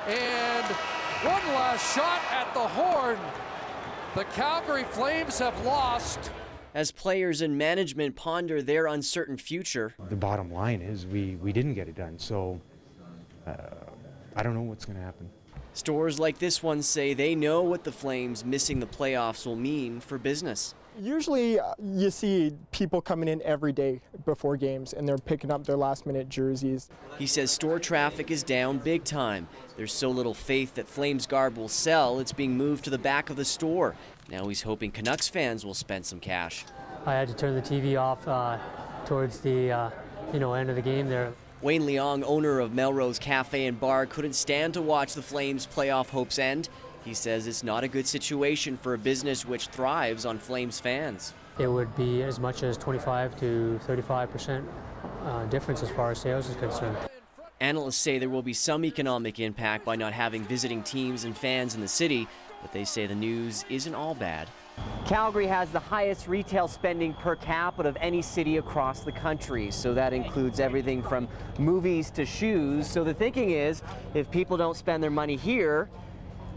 And one last shot at the horn. The Calgary Flames have lost. As players and management ponder their uncertain future, the bottom line is we didn't get it done, so I don't know what's going to happen. Stores like this one say they know what the Flames missing the playoffs will mean for business. Usually you see people coming in every day before games and they're picking up their last-minute jerseys. He says store traffic is down big time. There's so little faith that Flames garb will sell, it's being moved to the back of the store. Now he's hoping Canucks fans will spend some cash. I had to turn the TV off towards the end of the game there. Wayne Leong, owner of Melrose Cafe and Bar, couldn't stand to watch the Flames' playoff hopes end. He says it's not a good situation for a business which thrives on Flames fans. It would be as much as 25 to 35% difference as far as sales is concerned. Analysts say there will be some economic impact by not having visiting teams and fans in the city, but they say the news isn't all bad. Calgary has the highest retail spending per capita of any city across the country, so that includes everything from movies to shoes. So the thinking is, if people don't spend their money here,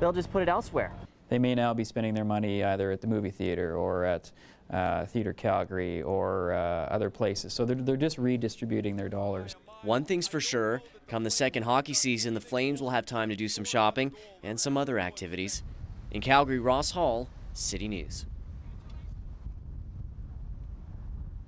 they'll just put it elsewhere. They may now be spending their money either at the movie theater or at Theatre Calgary or other places. So they're just redistributing their dollars. One thing's for sure, come the second hockey season, the Flames will have time to do some shopping and some other activities. In Calgary, Ross Hall, City News.